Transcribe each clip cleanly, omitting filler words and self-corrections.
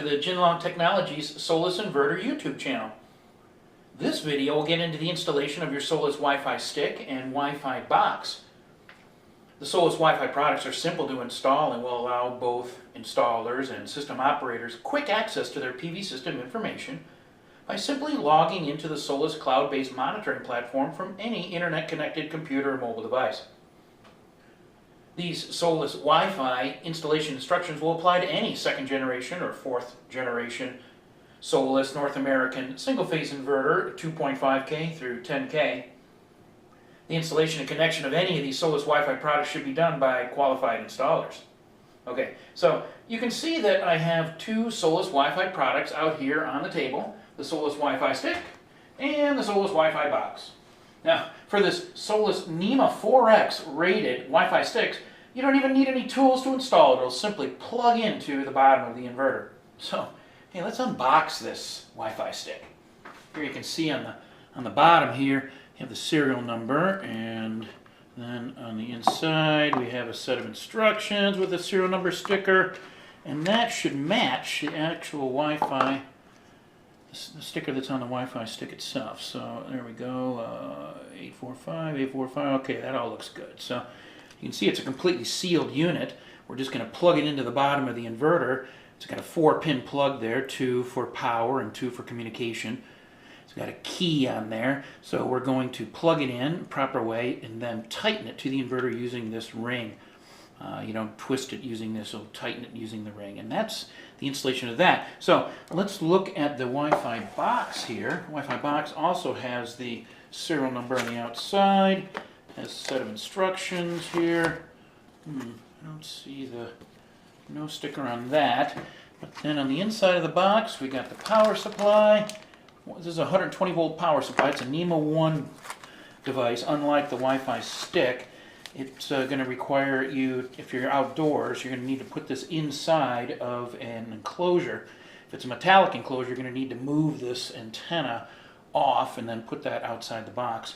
the Jinlong Technologies Solis Inverter YouTube channel. This video will get into the installation of your Solis Wi-Fi stick and Wi-Fi box. The Solis Wi-Fi products are simple to install and will allow both installers and system operators quick access to their PV system information by simply logging into the Solis cloud-based monitoring platform from any internet-connected computer or mobile device. These Solis Wi-Fi installation instructions will apply to any second generation or fourth generation Solis North American single-phase inverter 2.5K through 10K. The installation and connection of any of these Solis Wi-Fi products should be done by qualified installers. Okay, so you can see that I have two Solis Wi-Fi products out here on the table, the Solis Wi-Fi stick and the Solis Wi-Fi box. Now, for this Solis NEMA 4X rated Wi-Fi sticks, you don't even need any tools to install it. It'll simply plug into the bottom of the inverter. So, hey, let's unbox this Wi-Fi stick. Here you can see on the bottom here, you have the serial number, and then on the inside we have a set of instructions with a serial number sticker, and that should match the actual Wi-Fi, the sticker that's on the Wi-Fi stick itself. So there we go, 845, okay, that all looks good. So you can see it's a completely sealed unit. We're just going to plug it into the bottom of the inverter. It's got a 4-pin plug there, 2 for power and 2 for communication. It's got a key on there, so we're going to plug it in the proper way and then tighten it to the inverter using this ring. You don't twist it using this, so tighten it using the ring. And that's the installation of that. So let's look at the Wi-Fi box here. Wi-Fi box also has the serial number on the outside, has a set of instructions here. I don't see no sticker on that. But then on the inside of the box, we got the power supply. This is a 120 volt power supply. It's a NEMA 1 device, unlike the Wi-Fi stick. It's going to require you, if you're outdoors, you're going to need to put this inside of an enclosure. If it's a metallic enclosure, you're going to need to move this antenna off and then put that outside the box.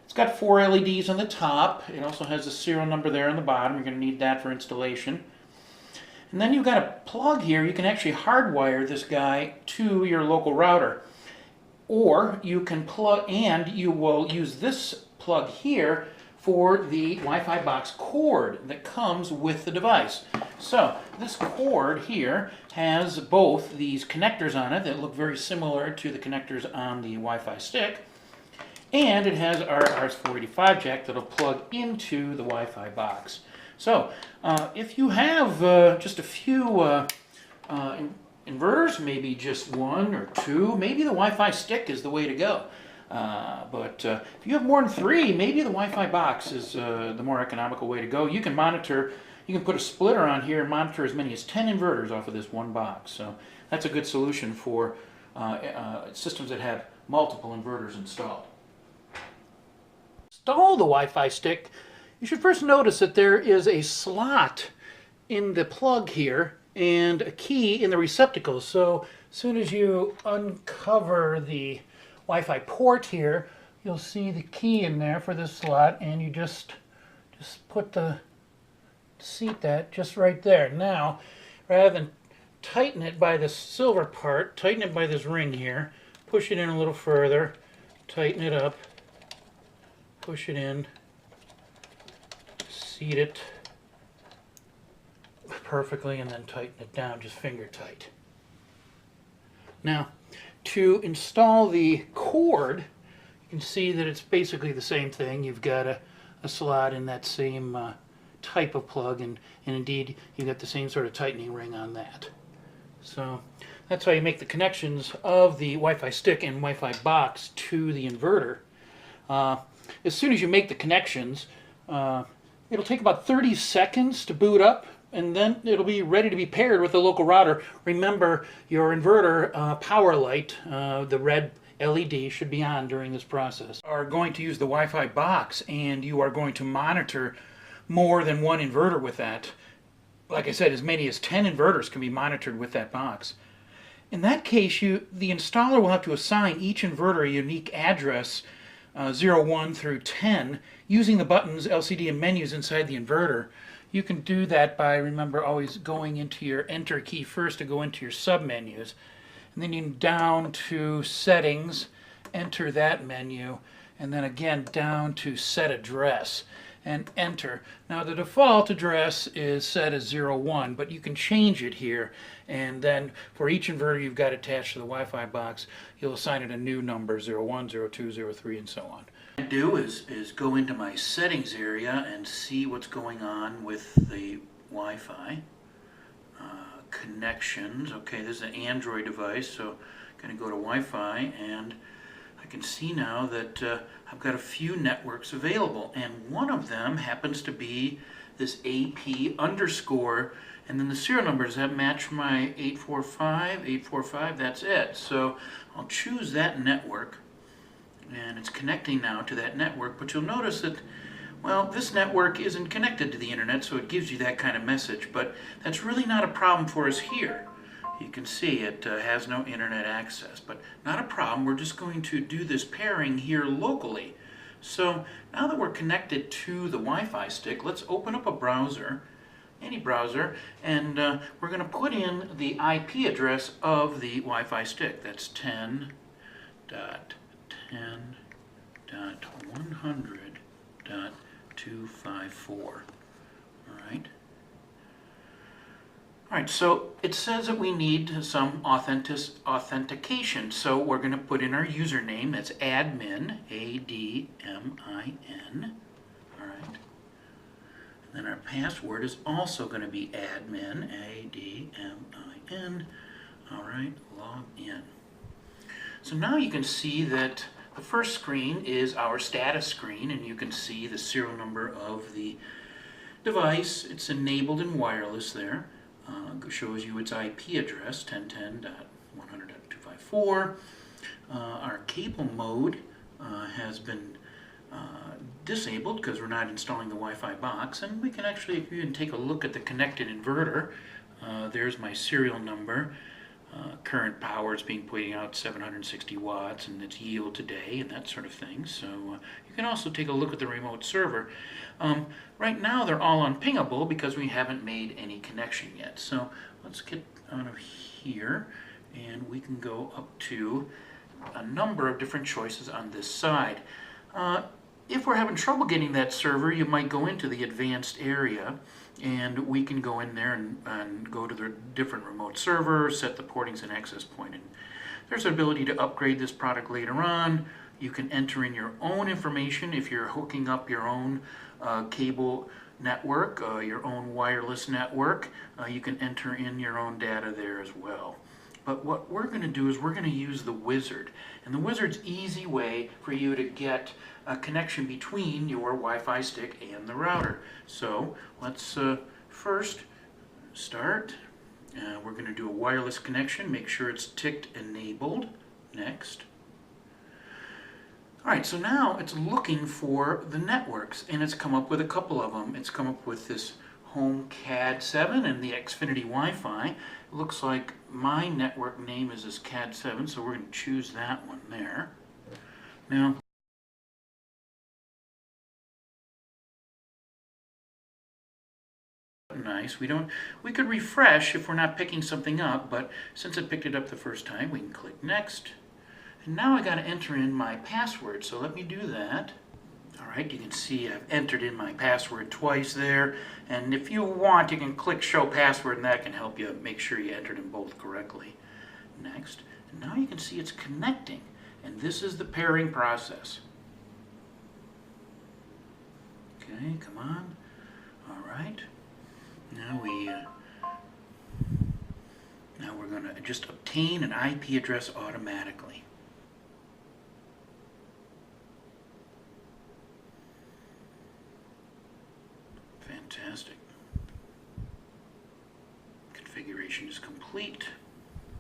It's got 4 LEDs on the top. It also has the serial number there on the bottom. You're going to need that for installation. And then you've got a plug here. You can actually hardwire this guy to your local router. Or you can plug, and you will use this plug here for the Wi-Fi box cord that comes with the device. So this cord here has both these connectors on it that look very similar to the connectors on the Wi-Fi stick, and it has our RS-485 jack that'll plug into the Wi-Fi box. So if you have just a few inverters, maybe just 1 or 2, maybe the Wi-Fi stick is the way to go. But if you have more than 3, maybe the Wi-Fi box is the more economical way to go. You can monitor, you can put a splitter on here and monitor as many as 10 inverters off of this one box. So that's a good solution for systems that have multiple inverters installed. Install the Wi-Fi stick. You should first notice that there is a slot in the plug here and a key in the receptacle. So as soon as you uncover the Wi-Fi port here, you'll see the key in there for this slot, and you just seat that just right there. Now, rather than tighten it by the silver part, tighten it by this ring here, push it in a little further, tighten it up, push it in, seat it perfectly, and then tighten it down, just finger tight. Now, to install the cord, you can see that it's basically the same thing. You've got a slot in that same type of plug, and indeed you've got the same sort of tightening ring on that. So that's how you make the connections of the Wi-Fi stick and Wi-Fi box to the inverter. As soon as you make the connections, it'll take about 30 seconds to boot up, and then it'll be ready to be paired with the local router. Remember, your inverter power light, the red LED, should be on during this process. You are going to use the Wi-Fi box, and you are going to monitor more than one inverter with that. Like I said, as many as 10 inverters can be monitored with that box. In that case, the installer will have to assign each inverter a unique address, 0, 1 through 10, using the buttons, LCD, and menus inside the inverter. You can do that by, remember, always going into your Enter key first to go into your submenus. And then you can down to Settings, enter that menu, and then again down to Set Address and enter. Now the default address is set as 01, but you can change it here, and then for each inverter you've got attached to the Wi-Fi box, you'll assign it a new number, 01, 02, 03, and so on. What I do is go into my settings area and see what's going on with the Wi-Fi. Connections. Okay, this is an Android device, so I'm going to go to Wi-Fi, and I can see now that I've got a few networks available, and one of them happens to be this AP underscore, and then the serial numbers that match my 845, that's it. So I'll choose that network, and it's connecting now to that network, but you'll notice that, well, this network isn't connected to the internet, so it gives you that kind of message, but that's really not a problem for us here. You can see it has no internet access, but not a problem. We're just going to do this pairing here locally. So now that we're connected to the Wi-Fi stick, let's open up a browser, any browser, and we're going to put in the IP address of the Wi-Fi stick. That's 10.10.100.254. All right. All right, so it says that we need some authentication, so we're going to put in our username. That's admin, A-D-M-I-N. All right. And then our password is also going to be admin, A-D-M-I-N. All right, log in. So now you can see that the first screen is our status screen, and you can see the serial number of the device. It's enabled in wireless there. Shows you its IP address, 10.10.100.254. Our cable mode has been disabled because we're not installing the Wi-Fi box, and we can actually, if you can take a look at the connected inverter, there's my serial number. Current power is being putting out 760 watts, and its yield today, and that sort of thing. So you can also take a look at the remote server. Right now they're all unpingable because we haven't made any connection yet. So let's get out of here, and we can go up to a number of different choices on this side. If we're having trouble getting that server, you might go into the advanced area, and we can go in there and go to the different remote server, set the portings and access point. And there's an ability to upgrade this product later on. You can enter in your own information if you're hooking up your own cable network, your own wireless network. You can enter in your own data there as well. But what we're going to do is we're going to use the wizard. And the wizard's easy way for you to get a connection between your Wi-Fi stick and the router. So let's first start. We're going to do a wireless connection. Make sure it's ticked enabled. Next. All right, so now it's looking for the networks, and it's come up with a couple of them. It's come up with this Home CAD 7 and the Xfinity Wi-Fi. It looks like my network name is this CAD 7, so we're going to choose that one there. Now, nice. We could refresh if we're not picking something up, but since it picked it up the first time, we can click next. And now I got to enter in my password, so let me do that. All right, you can see I've entered in my password twice there, and if you want, you can click Show Password, and that can help you make sure you entered them both correctly. Next, and now you can see it's connecting, and this is the pairing process. Okay, come on. All right. Now we're going to just obtain an IP address automatically. Fantastic. Configuration is complete.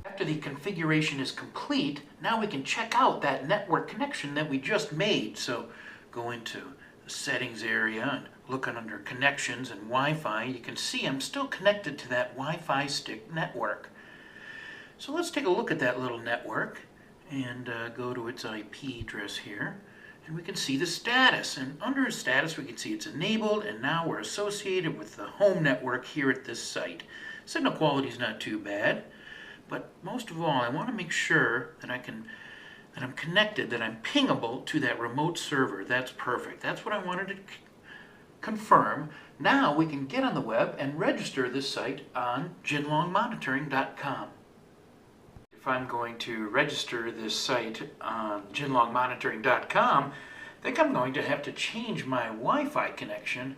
After the configuration is complete, now we can check out that network connection that we just made. So go into the settings area and looking under connections and Wi-Fi. You can see I'm still connected to that Wi-Fi stick network. So let's take a look at that little network and go to its IP address here. And we can see the status. And under status, we can see it's enabled, and now we're associated with the home network here at this site. Signal quality is not too bad, but most of all, I want to make sure that I'm connected, that I'm pingable to that remote server. That's perfect. That's what I wanted to confirm. Now we can get on the web and register this site on jinlongmonitoring.com. If I'm going to register this site on jinlongmonitoring.com, I think I'm going to have to change my Wi-Fi connection.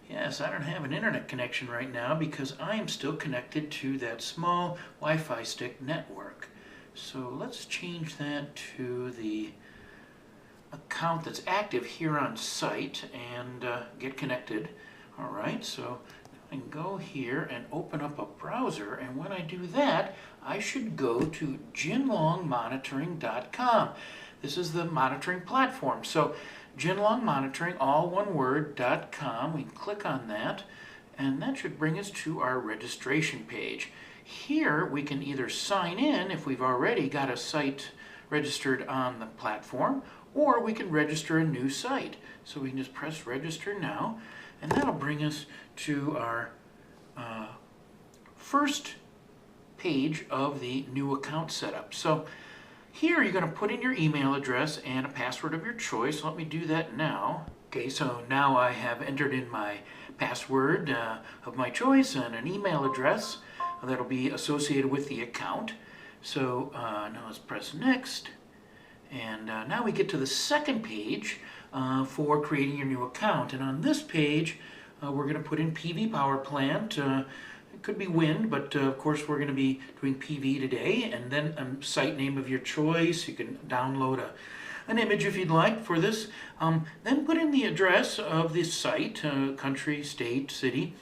Yes, I don't have an internet connection right now because I am still connected to that small Wi-Fi stick network. So let's change that to the account that's active here on site and get connected. All right, so I can go here and open up a browser, and when I do that, I should go to jinlongmonitoring.com. This is the monitoring platform. So jinlongmonitoring, all one word, .com. We can click on that, and that should bring us to our registration page. Here we can either sign in if we've already got a site registered on the platform, or we can register a new site. So we can just press register now, and that'll bring us to our first page of the new account setup. So here you're going to put in your email address and a password of your choice. Let me do that now. Okay, so now I have entered in my password of my choice and an email address that'll be associated with the account. So now let's press next. And now we get to the second page for creating your new account. And on this page, we're going to put in PV power plant. It could be wind, but of course we're going to be doing PV today. And then a site name of your choice. You can download an image if you'd like for this. Then put in the address of this site, country, state, city,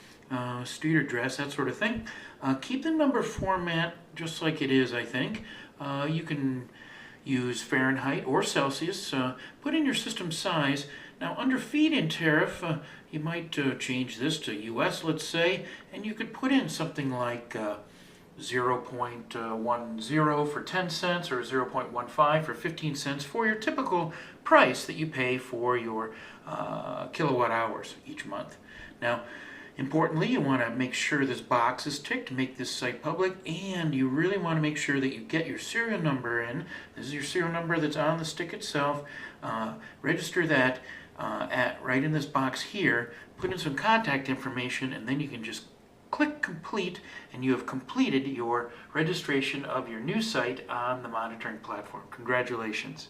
street address, that sort of thing. Keep the number format just like it is, I think. You can use Fahrenheit or Celsius. Put in your system size. Now under feed-in tariff, you might change this to US, let's say, and you could put in something like 0.10 for 10 cents or 0.15 for 15 cents for your typical price that you pay for your kilowatt hours each month. Now, importantly, you want to make sure this box is ticked to make this site public, and you really want to make sure that you get your serial number in. This is your serial number that's on the stick itself. Register that right in this box here. Put in some contact information, and then you can just click complete, and you have completed your registration of your new site on the monitoring platform. Congratulations.